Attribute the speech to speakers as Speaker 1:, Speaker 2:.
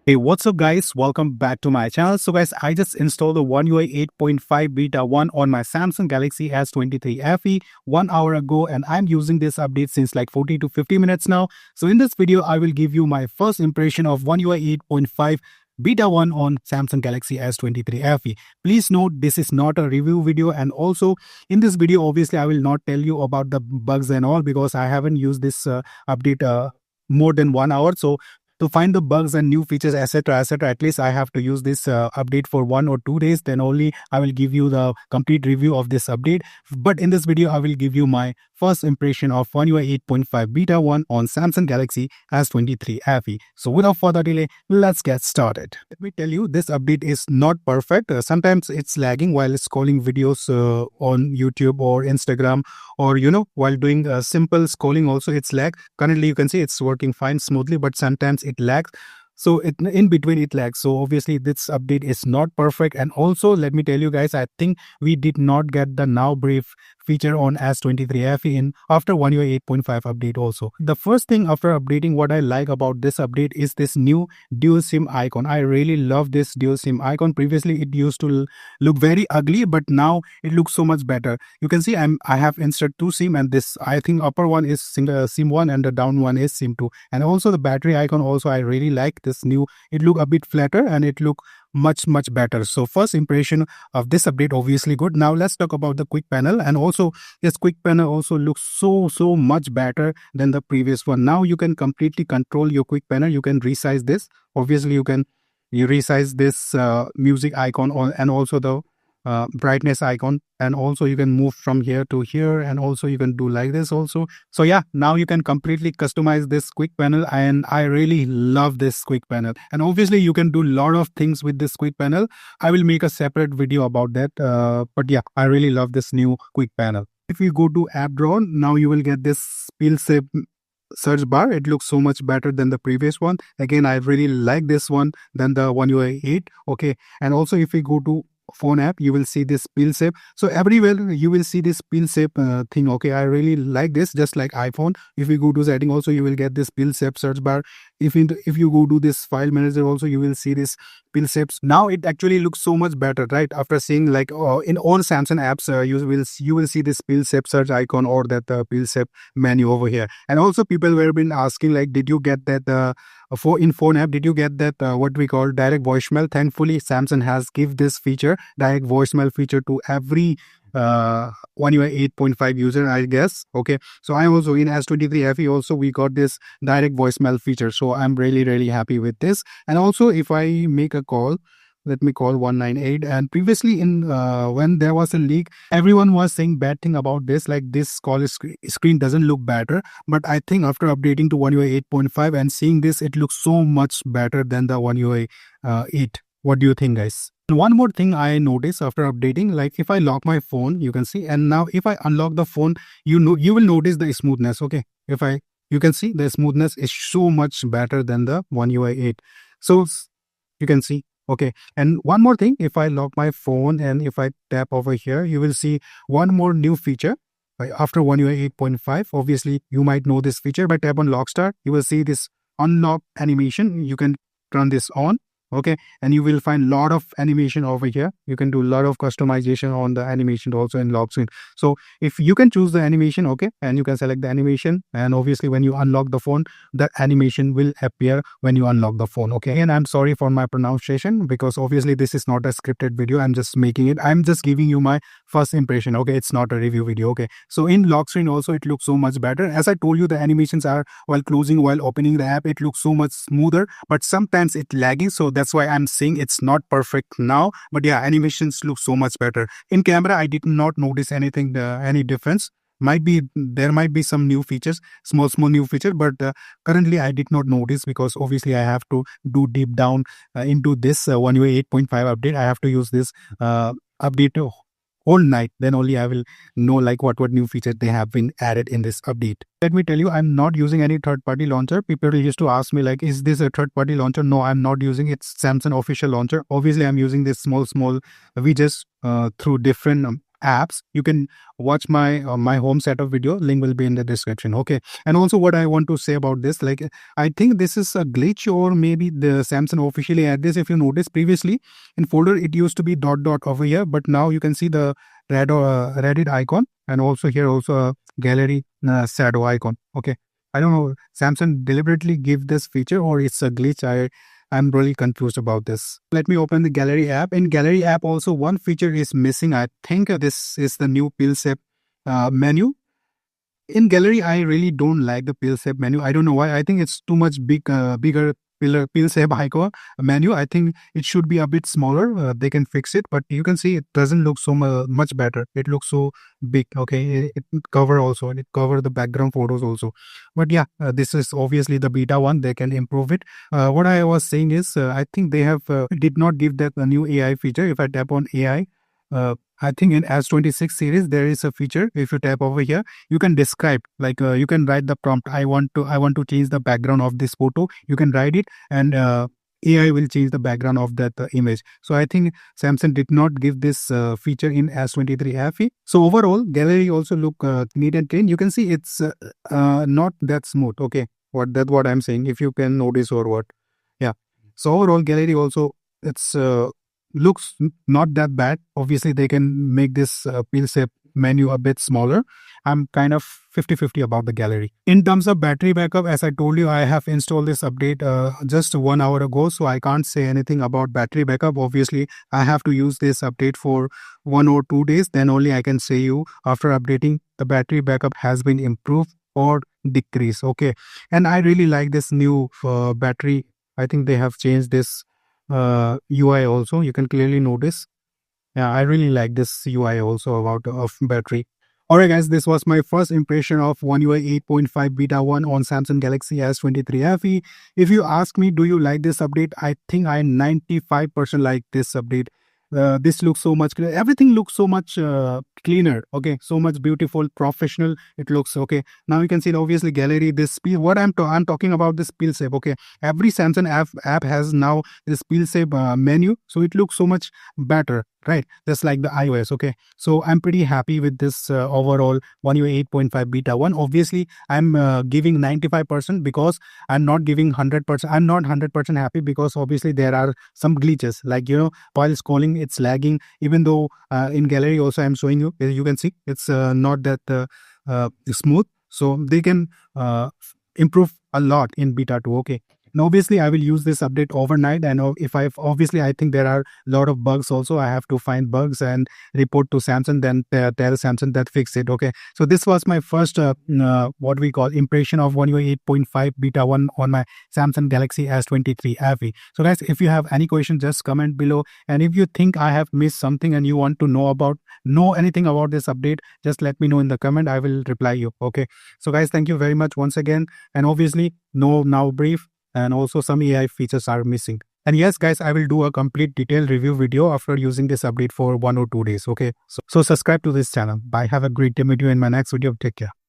Speaker 1: Hey, what's up guys? Welcome back to my channel. So guys, I just installed the One UI 8.5 Beta 1 on my Samsung Galaxy S23 Fe 1 hour ago, and I'm using this update since like 40 to 50 minutes now. So in this video, I will give you my first impression of One UI 8.5 Beta 1 on Samsung Galaxy S23 Fe. Please note, this is not a review video, and also in this video, obviously, I will not tell you about the bugs and all because I haven't used this update more than 1 hour. So to find the bugs and new features, etc., at least I have to use this update for 1 or 2 days. Then only I will give you the complete review of this update. But in this video, I will give you my first impression of One UI 8.5 Beta 1 on Samsung Galaxy S23 Fe. So without further delay, let's get started. Let me tell you, this update is not perfect. Sometimes it's lagging while scrolling videos on YouTube or Instagram, or while doing simple scrolling also it's lag. Currently you can see it's working fine smoothly, but sometimes it lags. So in between it lags. So obviously this update is not perfect. And also let me tell you guys, I think we did not get the now brief feature on S23 Fe in after One UI 8.5 update also. The first thing after updating, what I like about this update is this new dual SIM icon. I really love this dual SIM icon. Previously it used to look very ugly, but now it looks so much better. You can see I have inserted two SIM, and this, I think, upper one is SIM 1 and the down one is SIM 2. And also the battery icon also I really like this new. It look a bit flatter and it look much better. So first impression of this update, obviously good. Now let's talk about the quick panel. And also this quick panel also looks so much better than the previous one. Now you can completely control your quick panel. You can resize this. Obviously you resize this music icon and also the brightness icon, and also you can move from here to here, and also you can do like this also. So yeah, now you can completely customize this quick panel, and I really love this quick panel. And obviously you can do a lot of things with this quick panel. I will make a separate video about that, but yeah, I really love this new quick panel. If you go to app drawer, now you will get this peel shape search bar. It looks so much better than the previous one. Again, I really like this one than the One UI 8. Okay, and also if we go to phone app, you will see this peel shape. So everywhere you will see this peel shape thing. Okay, I really like this, just like iPhone. If you go to setting also, you will get this peel shape search bar. If you go to this file manager also, you will see this peel shapes. Now it actually looks so much better, right? After seeing like in all Samsung apps, you will see this peel shape search icon or that peel shape menu over here. And also people were been asking like, did you get that in phone app, did you get that what we call direct voicemail? Thankfully Samsung has give this feature, direct voicemail feature, to every One UI 8.5 user, I guess. Okay, so I also in S23 Fe also we got this direct voicemail feature, so I'm really happy with this. And also if I make a call, let me call 198, and previously in when there was a leak, everyone was saying bad thing about this, like this call screen doesn't look better. But I think after updating to One UI 8.5 and seeing this, it looks so much better than the One UI 8. What do you think, guys? And one more thing I noticed after updating, like if I lock my phone, you can see, and now if I unlock the phone, you will notice the smoothness. Okay, you can see the smoothness is so much better than the One UI 8. So you can see. Okay, and one more thing, if I lock my phone and if I tap over here, you will see one more new feature after One UI 8.5. Obviously you might know this feature. By tap on lock start, you will see this unlock animation. You can turn this on. Okay, and you will find a lot of animation over here. You can do a lot of customization on the animation also in lock screen. So if you can choose the animation, okay, and you can select the animation, and obviously when you unlock the phone, the animation will appear when you unlock the phone. Okay, and I'm sorry for my pronunciation because obviously this is not a scripted video. I'm just making it. I'm just giving you my first impression. Okay, it's not a review video. Okay, so in lock screen also it looks so much better. As I told you, the animations are while closing, while opening the app, it looks so much smoother, but sometimes it lagging. So that's why I'm saying it's not perfect now. But yeah, animations look so much better. In camera, I did not notice anything, any difference. There might be some new features, small new feature, but currently I did not notice because obviously I have to do deep down into this One UI 8.5 update. I have to use this update whole night, then only I will know like what new features they have been added in this update. Let me tell you, I'm not using any third-party launcher. People used to ask me like, is this a third-party launcher? No, I'm not using it. It's Samsung official launcher. Obviously I'm using this small widgets through different apps, you can watch my my home setup video. Link will be in the description. Okay. And also what I want to say about this, like I think this is a glitch, or maybe the Samsung officially add this. If you notice previously in folder it used to be dot dot over here, but now you can see the Reddit icon, and also here also a gallery shadow icon. Okay. I don't know, Samsung deliberately give this feature or it's a glitch. I'm really confused about this. Let me open the gallery app. In gallery app also one feature is missing. I think this is the new pill shape menu. In gallery I really don't like the pill shape menu. I don't know why. I think it's too much bigger pill shape icon menu. I think it should be a bit smaller. They can fix it, but you can see it doesn't look so much better. It looks so big. Okay, it cover also, and it cover the background photos also. But yeah, this is obviously the beta one. They can improve it. What I was saying is I think they have did not give that a new AI feature. If I tap on AI, I think in S26 series there is a feature. If you tap over here, you can describe, like you can write the prompt. I want to change the background of this photo. You can write it, and AI will change the background of that image. So I think Samsung did not give this feature in S23 Fe. So overall, gallery also look neat and clean. You can see it's not that smooth. Okay, what I'm saying. If you can notice or what, yeah. So overall, gallery also it's looks not that bad. Obviously they can make this pill shape menu a bit smaller. I'm kind of 50-50 about the gallery. In terms of battery backup, as I told you, I have installed this update just 1 hour ago, so I can't say anything about battery backup. Obviously I have to use this update for 1 or 2 days, then only I can say you after updating the battery backup has been improved or decreased. Okay. And I really like this new battery. I think they have changed this UI also. You can clearly notice. Yeah, I really like this UI also about of battery. Alright guys, this was my first impression of One UI 8.5 Beta 1 on Samsung Galaxy S23 Fe. If you ask me, do you like this update? I think I 95% like this update. This looks so much clear. Everything looks so much cleaner. Okay, so much beautiful, professional. It looks okay. Now you can see obviously gallery. This what I'm talking about this pill shape. Okay, every Samsung app has now this pill shape menu, so it looks so much better, right? Just like the iOS. Okay, so I'm pretty happy with this overall One UI 8.5 Beta 1. Obviously, I'm giving 95% because I'm not giving 100%. I'm not 100% happy because obviously there are some glitches, like while scrolling it's lagging. Even though in gallery also I'm showing you, you can see it's not that smooth. So they can improve a lot in beta 2. Okay, and obviously I will use this update overnight, and if I think there are a lot of bugs also. I have to find bugs and report to Samsung, then tell Samsung that fix it. Okay, so this was my first what we call impression of One UI 8.5 Beta 1 on my Samsung Galaxy S23 Fe. So guys, if you have any question, just comment below, and if you think I have missed something and you want to know anything about this update, just let me know in the comment. I will reply you. Okay, so guys, thank you very much once again. And obviously no now brief, and also some AI features are missing. And yes guys, I will do a complete detailed review video after using this update for 1 or 2 days. Okay, so subscribe to this channel. Bye, have a great day. Meet you in my next video. Take care.